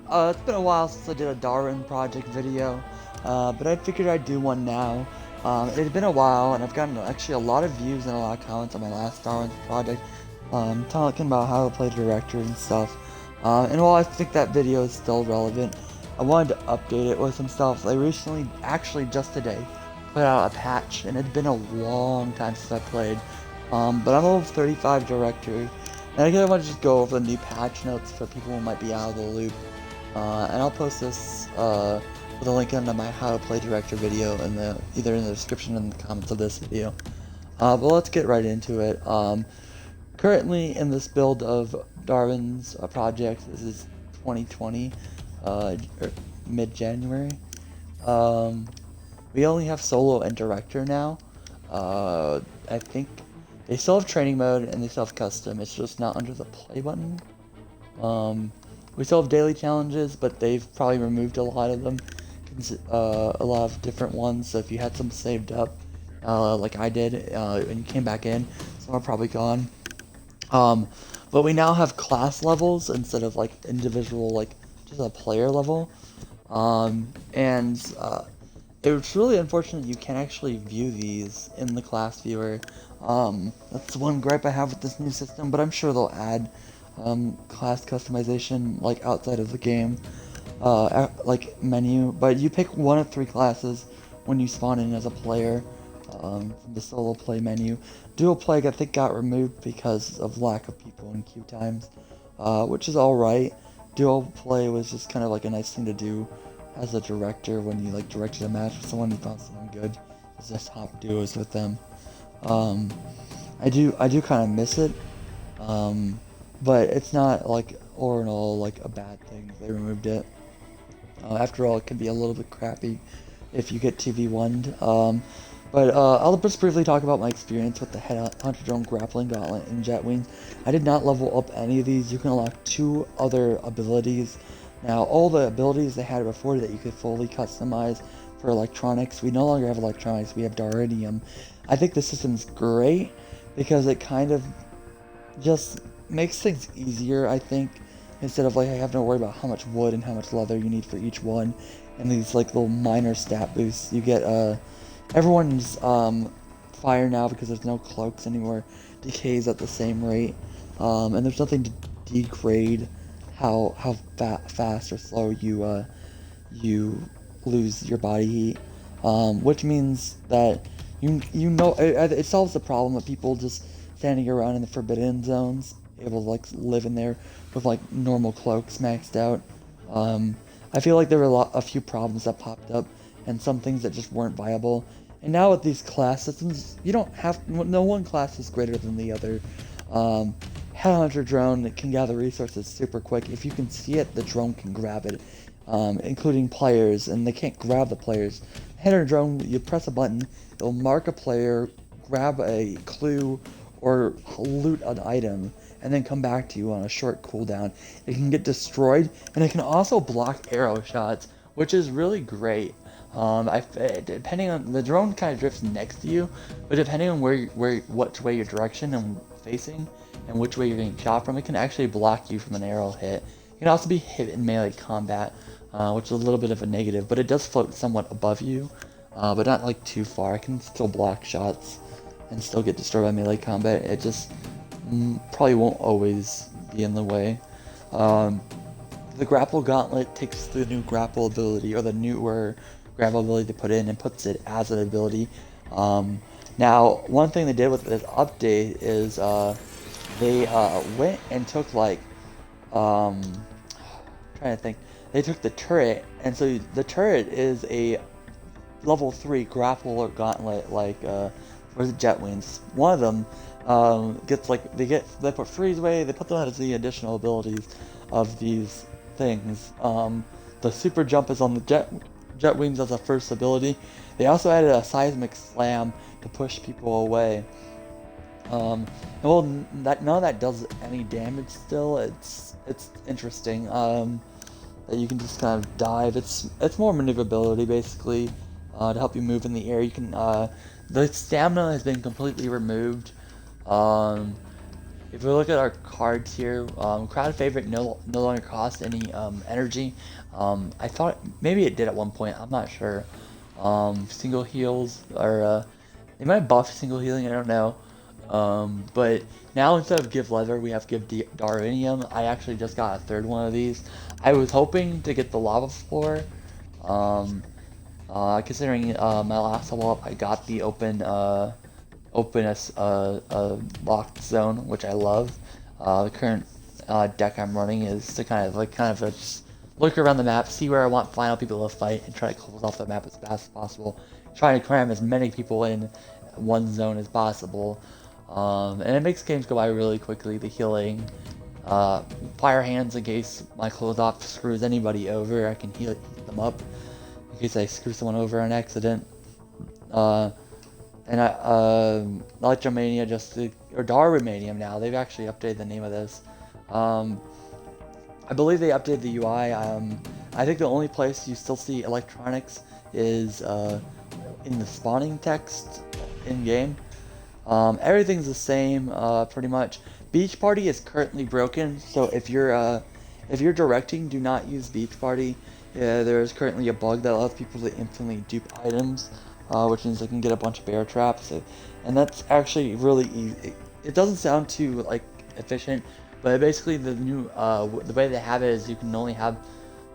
It's been a while since I did a Darwin project video, but I figured I'd do one now. It had been a while, and I've gotten actually a lot of views and a lot of comments on my last Darwin project, talking about how to play director and stuff. And while I think that video is still relevant, I wanted to update it with some stuff. I recently, actually just today, put out a patch, and it's been a long time since I played. But I'm level 35 director, and I kind of want to just go over the new patch notes for people who might be out of the loop. And I'll post this with a link under my how to play director video either in the description or in the comments of this video. But let's get right into it. Currently in this build of Darwin's project, this is 2020, mid-January. We only have solo and director now. I think they still have training mode and they still have custom. It's just not under the play button. We still have daily challenges, but they've probably removed a lot of them, a lot of different ones. So if you had some saved up, like I did, and you came back in, some are probably gone. But we now have class levels instead of like individual, like just a player level. It's really unfortunate you can't actually view these in the class viewer. That's one gripe I have with this new system, but I'm sure they'll add class customization like outside of the game, like menu. But you pick one of 3 classes when you spawn in as a player from the solo play menu. Dual play I think got removed because of lack of people in queue times, which is alright. Dual play was just kind of like a nice thing to do as a director when you like directed a match with someone, you found someone good, is just hop duos with them. I do kind of miss it. But it's not like all in all like a bad thing if they removed it. After all, it can be a little bit crappy if you get 2v1'd. I'll just briefly talk about my experience with the Headhunter Drone Grappling Gauntlet and Jet Wings. I did not level up any of these. You can unlock 2 other abilities. Now, all the abilities they had before that you could fully customize for electronics, we no longer have electronics, we have Darwinium. I think the system's great because it kind of just makes things easier, I think, instead of like having to worry about how much wood and how much leather you need for each one, and these like little minor stat boosts. You get everyone's fire now, because there's no cloaks anymore, decays at the same rate, and there's nothing to degrade how fast or slow you lose your body heat, which means that it solves the problem of people just standing around in the forbidden zones, able to like live in there with like normal cloaks maxed out. I feel like there were a few problems that popped up and some things that just weren't viable. And now with these class systems, no one class is greater than the other. Headhunter drone can gather resources super quick. If you can see it, the drone can grab it, including players, and they can't grab the players. Headhunter drone, you press a button, it'll mark a player, grab a clue, or loot an item, and then come back to you on a short cooldown. It can get destroyed, and it can also block arrow shots, which is really great. Depending on the drone, kind of drifts next to you, but depending on which way your direction and facing, and which way you're getting shot from, it can actually block you from an arrow hit. It can also be hit in melee combat, which is a little bit of a negative, but it does float somewhat above you, but not like too far. It can still block shots and still get destroyed by melee combat. It just probably won't always be in the way. The grapple gauntlet takes the new grapple ability, or the newer grapple ability to put in, and puts it as an ability. Now, one thing they did with this update is they went and took like trying to think. They took the turret, and so the turret is a level 3 grapple or gauntlet, like for the Jet Wings. One of them gets like they put freeze away. They put them as the additional abilities of these things. The super jump is on the Jet Wings as a first ability. They also added a seismic slam to push people away. None of that does any damage still. It's interesting that you can just kind of dive. It's more maneuverability basically, to help you move in the air. You can the stamina has been completely removed. if we look at our cards here, crowd favorite no longer costs any energy. I thought maybe it did at one point. I'm not sure. Single heals or they might buff single healing. I don't know. But now instead of give leather, we have give Darwinium. I actually just got a third one of these. I was hoping to get the lava floor. Um, Considering my last level up, I got the open a locked zone, which I love. The current deck I'm running is to just look around the map, see where I want final people to fight, and try to close off the map as fast as possible. Trying to cram as many people in one zone as possible. And it makes games go by really quickly. The healing, fire hands in case my close off screws anybody over. I can heal them up in case I screw someone over on accident. And Electromania or Darwinmania now, they've actually updated the name of this. I believe they updated the UI. I think the only place you still see electronics is in the spawning text in-game. Everything's the same, pretty much. Beach Party is currently broken, so if you're directing, do not use Beach Party. There is currently a bug that allows people to instantly dupe items, which means they can get a bunch of bear traps, and that's actually really easy. It doesn't sound too like efficient, but basically the way they have it is you can only have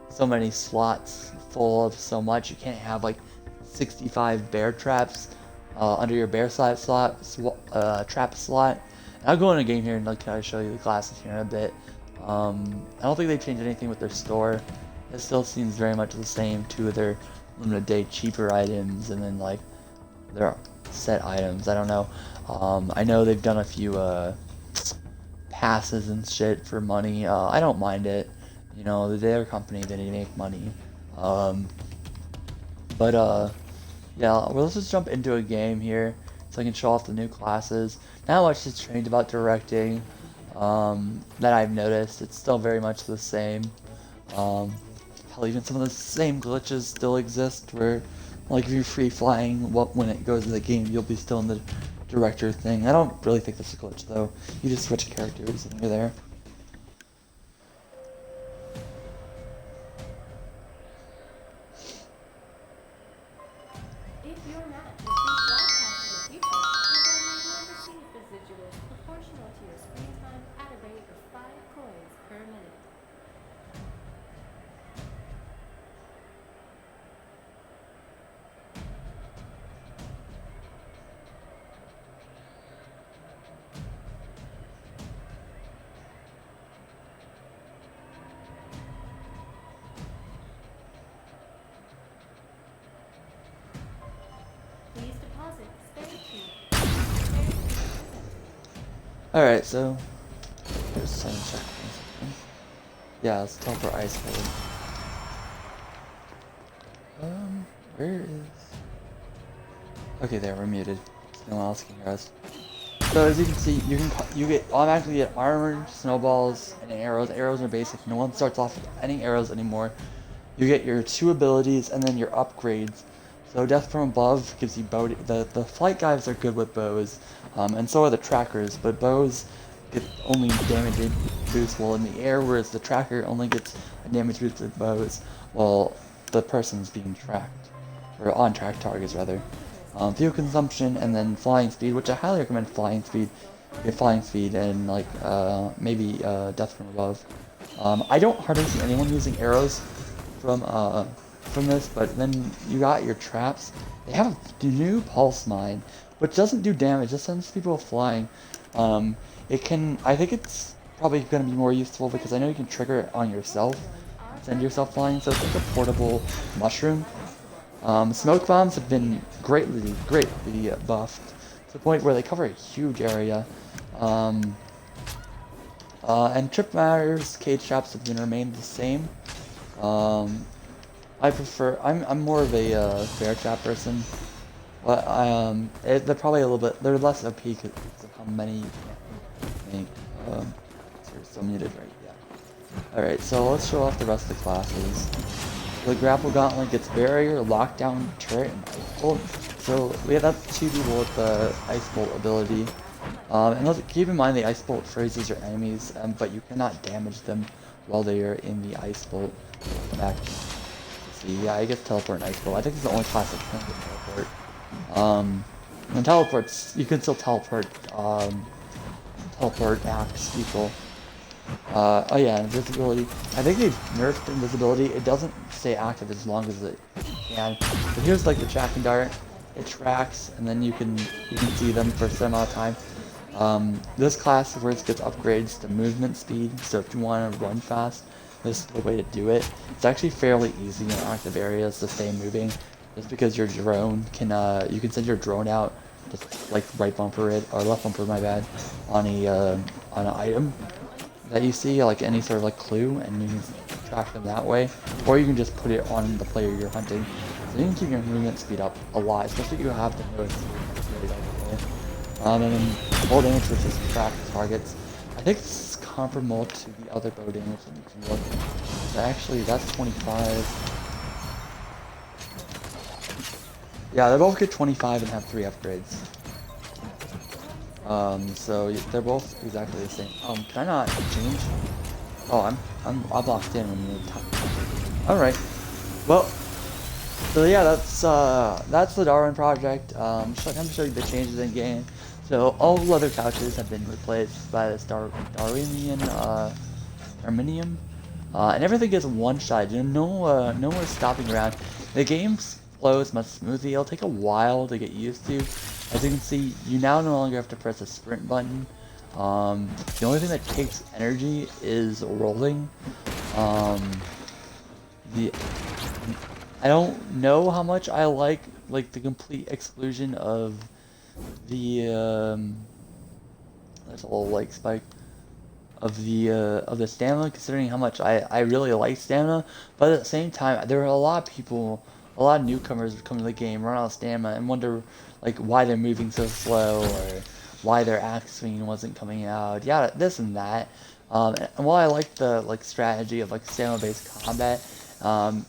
so many slots full of so much. You can't have like 65 bear traps under your bear trap slot. And I'll go in a game here and like kind of show you the classes here in a bit. I don't think they changed anything with their store. It still seems very much the same. Two of their limited day cheaper items, and then like their set items. I don't know. I know they've done a few passes and shit for money. I don't mind it. You know, they're a company, they need to make money. Yeah, well, let's just jump into a game here so I can show off the new classes. Not much has changed about directing that I've noticed. It's still very much the same. Hell, even some of the same glitches still exist where, like, if you're free flying, when it goes to the game, you'll be still in the director thing. I don't really think that's a glitch, though. You just switch characters and you're there. If your match is being broadcast in the future, you're going to receive residuals proportional to your screen time at a rate of 5 coins per minute. Please deposit spare key. Alright, so there's some check. Yeah, let's talk for ice cold. Where is... Okay, there, we're muted. No one else can hear us. So as you can see, you automatically get armor, snowballs, and arrows. Arrows are basic. No one starts off with any arrows anymore. You get your 2 abilities and then your upgrades. So Death from Above gives you bow. The flight guys are good with bows, and so are the trackers. But bows get only damage boost while in the air, whereas the tracker only gets a damage boost with bows while the person's being tracked, or on track targets rather. Fuel consumption and then flying speed, which I highly recommend flying speed. Get flying speed and like maybe Death from Above. I don't hardly see anyone using arrows from this, but then you got your traps. They have a new pulse mine, which doesn't do damage, just sends people flying. I think it's probably going to be more useful because I know you can trigger it on yourself, send yourself flying, so it's like a portable mushroom. Smoke bombs have been greatly buffed to the point where they cover a huge area. And trip matters, cage traps have been remained the same. I'm more of a bear trap person, but they're probably they're less OP because of how many you can make. You're still muted, right? Yeah. Alright, so let's show off the rest of the classes. The grapple gauntlet gets barrier, lockdown, turret, and ice bolt. So we have 2 people with the ice bolt ability. And keep in mind the ice bolt freezes your enemies, but you cannot damage them while they are in the ice bolt. Back. Let's see, yeah, I guess teleport and ice bolt. I think it's the only class that can get teleport. And teleports, you can still teleport, teleport axe people. Oh yeah, invisibility. I think they've nerfed invisibility. It doesn't stay active as long as it can. But here's like the track and dart. It tracks, and then you can see them for a certain amount of time. This class is where it gets upgrades to movement speed. So if you want to run fast, this is the way to do it. It's actually fairly easy in active areas to stay moving, just because your drone can you can send your drone out, just like right bumper it or left bumper, my bad, on an item that you see, like any sort of like clue, and you can track them that way, or you can just put it on the player you're hunting. So you can keep your movement speed up a lot, especially if you have the newest and then bow damage, which is track targets. I think it's comparable to the other bow damage that you can look. Actually, that's 25. Yeah, they both get 25 and have 3 upgrades. So they're both exactly the same. Can I not change? Oh, I'm locked in when you're talking. All right. Well, so yeah, that's the Darwin project. I'm gonna show you the changes in game. So all leather couches have been replaced by this Darwinian Arminium, and everything gets one shot. No more stopping around. The game flows much smoothly. It'll take a while to get used to. As you can see, you now no longer have to press a sprint button. The only thing that takes energy is rolling. I don't know how much I like the complete exclusion of the there's a little like spike of the stamina, considering how much I really like stamina. But at the same time, there are a lot of people, a lot of newcomers come to the game, run out of stamina, and wonder like why they're moving so slow, or why their axe swing wasn't coming out. Yeah, this and that. And while I like the strategy of like stamina-based combat,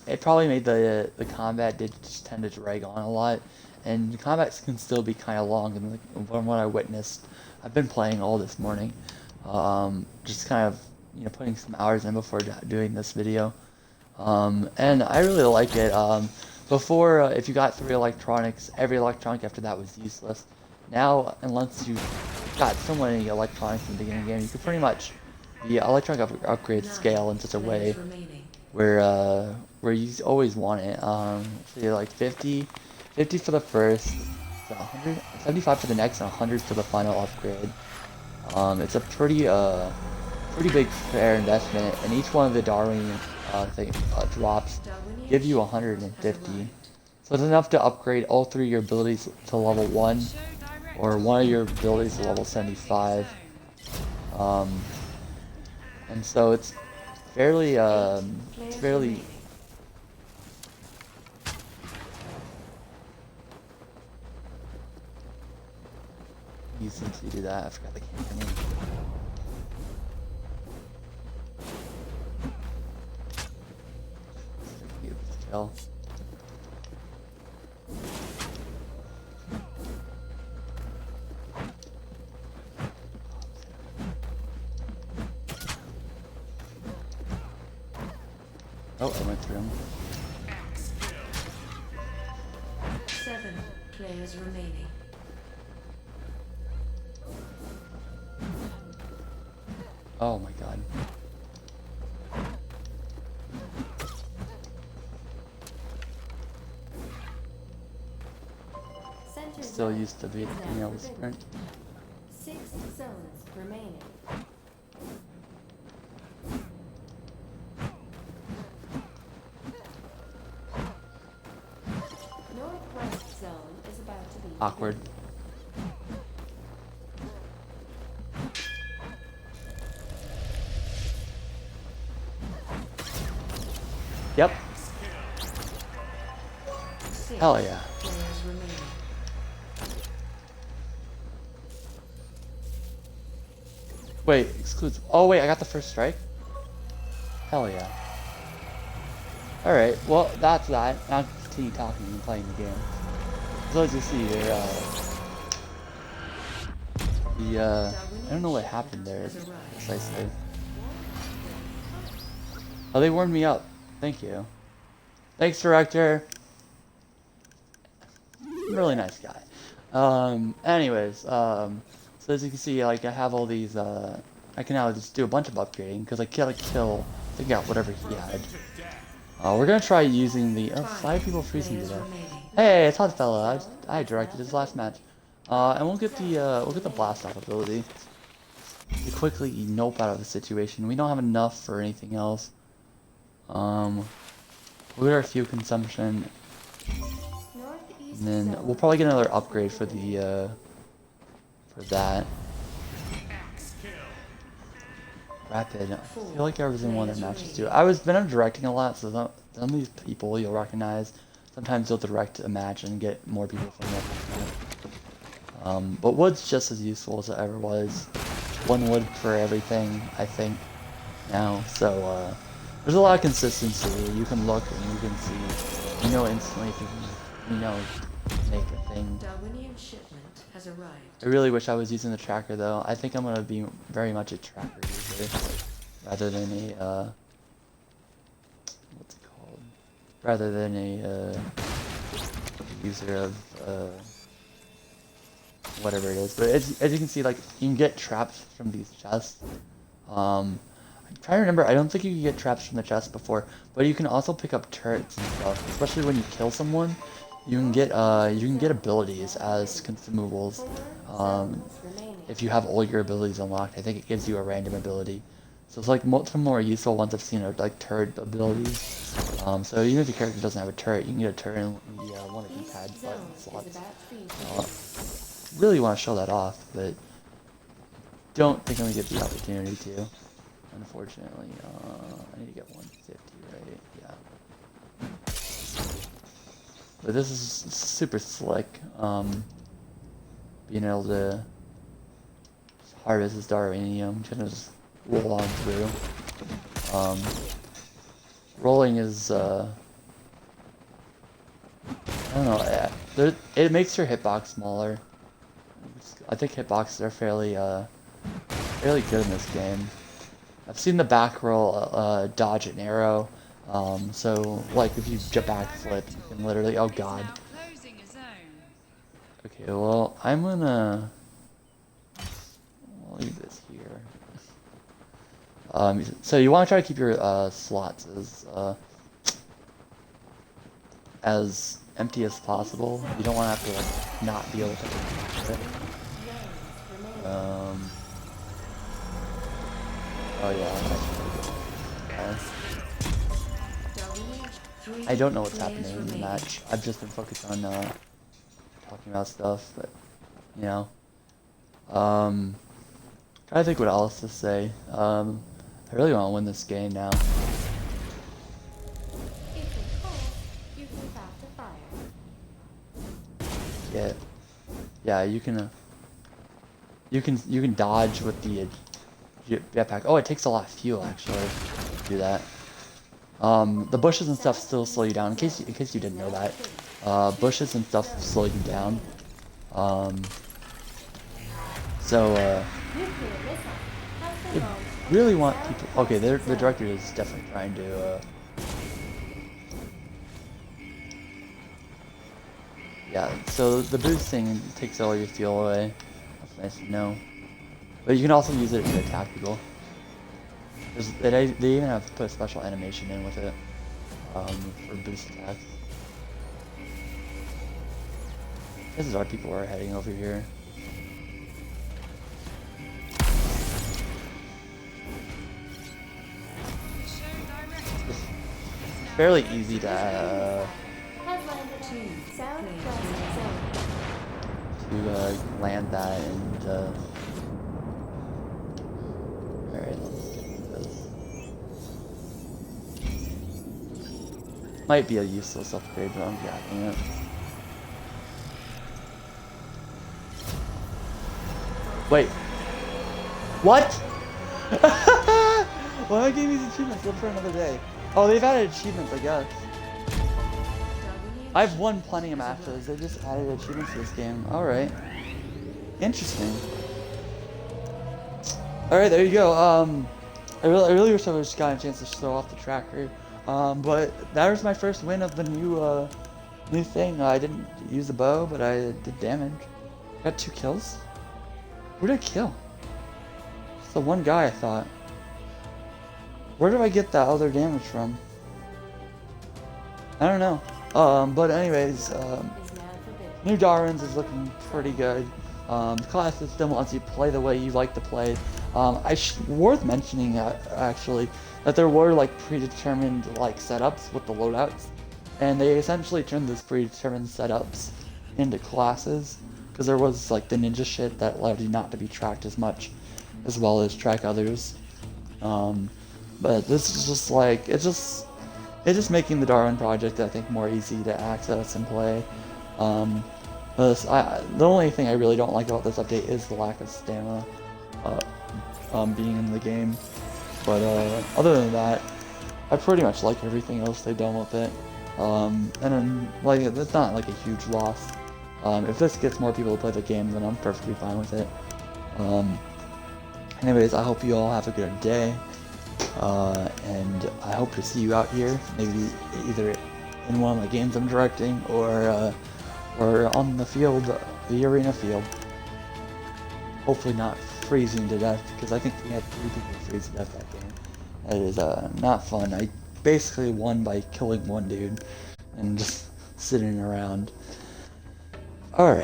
it probably made the combat did just tend to drag on a lot, and the combats can still be kind of long. And from what I witnessed, I've been playing all this morning, just kind of putting some hours in before doing this video, and I really like it. Before, if you got 3 electronics, every electronic after that was useless. Now, unless you got so many electronics in the beginning of the game, you can pretty much the electronic upgrades scale in such a way where you always want it. So like 50 for the first, 100, 75 for the next, and 100 for the final upgrade. It's a pretty big fair investment, and each one of the Darwin drops give you 150. So it's enough to upgrade all 3 of your abilities to level 1, or one of your abilities to level 75. And so it's fairly easy to do that. I forgot the camera. Kill. Oh, I went through him. 7 players remaining. Oh my god. Center Still zone used to be is now being able to forbidden. sprint. 6 zones remaining. Northwest zone is about to be Awkward. Yep. 6 Hell yeah. players remaining. Wait, exclusive. Oh wait, I got the first strike? Hell yeah. Alright, well that's that. Now I can continue talking and playing the game. So as you see here, The I don't know what happened there precisely. Oh, they warmed me up. Thank you. Thanks, director. Really nice guy. Anyways, so as you can see, like I have all these. I can now just do a bunch of upgrading because I gotta kill. Take out whatever he had. We're gonna try using the 5 people freezing to Players death. remaining. Hey, it's Hot Fella. I directed his last match. And we'll get the blast off ability to quickly nope out of the situation. We don't have enough for anything else. We'll get our fuel consumption, Northeast and then zone. we'll probably get another upgrade for the for that. Rapid. I feel like I was in one of their matches too. I'm directing a lot, so some of these people you'll recognize. Sometimes you'll direct a match and get more people from it. But wood's just as useful as it ever was. One wood for everything, I think, now. So there's a lot of consistency. You can look and you can see. You know instantly if you can, make a thing. Darwinian shipment has arrived. I really wish I was using the tracker though. I think I'm gonna be very much a tracker user rather than a what's it called? Rather than a user of whatever it is. But as you can see, like you can get traps from these chests. I'm trying to remember. I don't think you can get traps from the chest before, but you can also pick up turrets and stuff. Especially when you kill someone, you can get abilities as consumables. If you have all your abilities unlocked, I think it gives you a random ability. So it's like some more useful ones I've seen are like turret abilities. So even if your character doesn't have a turret, you can get a turret in the one of the pad button slots. Really want to show that off, but don't think I'm gonna get the opportunity to. Unfortunately, I need to get 150, right? Yeah. But this is super slick. Being able to harvest this Darwinium, kind of just roll on through. Rolling is, I don't know, it makes your hitbox smaller. I think hitboxes are fairly good in this game. I've seen the back roll dodge an arrow, so like if you jump back flip, you can literally, oh god. Okay, well, I'm gonna leave this here. So you want to try to keep your slots as empty as possible. You don't want to have to like not be able to do it. Oh yeah, I don't know what's happening in the match. I've just been focused on talking about stuff, but you know. Trying to think what else to say. I really want to win this game now. If it falls, you can craft a fire. Yeah, you can dodge with the jetpack. Oh, it takes a lot of fuel actually to do that. The bushes and stuff still slow you down. In case you didn't know that, bushes and stuff slow you down. Nuclear missile. How's the I wrong? really want people. Okay, the director is definitely trying to. Yeah, so the boosting takes all your fuel away. That's nice to know. But you can also use it to attack people. They even have put a special animation in with it for boost attacks. This is our people are heading over here. It's fairly easy to Has landed in southwest zone. land that and alright, let's get this. Might be a useless upgrade, but I'm grabbing it. Wait. What? Why am I getting these achievements? Live for another day. Oh, they've added achievements, I guess. I've won plenty of matches. They just added achievements to this game. Alright. Interesting. All right, there you go. I really wish I would just got a chance to show off the tracker. But that was my first win of the new thing. I didn't use the bow, but I did damage. Got 2 kills. Who did I kill? It's the one guy I thought. Where do I get that other damage from? I don't know. But anyways, Is now forbidden. new Darwin's is looking pretty good. The class system lets you play the way you like to play. Worth mentioning actually that there were like predetermined like setups with the loadouts, and they essentially turned those predetermined setups into classes because there was like the ninja shit that allowed you not to be tracked as much, as well as track others. But this is just like it's just making the Darwin project, I think, more easy to access and play. The only thing I really don't like about this update is the lack of stamina being in the game. But other than that, I pretty much like everything else they've done with it. And then, like, it's not like a huge loss. If this gets more people to play the game, then I'm perfectly fine with it. Anyways, I hope you all have a good day. And I hope to see you out here, maybe either in one of the games I'm directing or on the field, the arena field. Hopefully not freezing to death, because I think we had 3 people freeze to death that game. That is not fun. I basically won by killing one dude and just sitting around. Alright.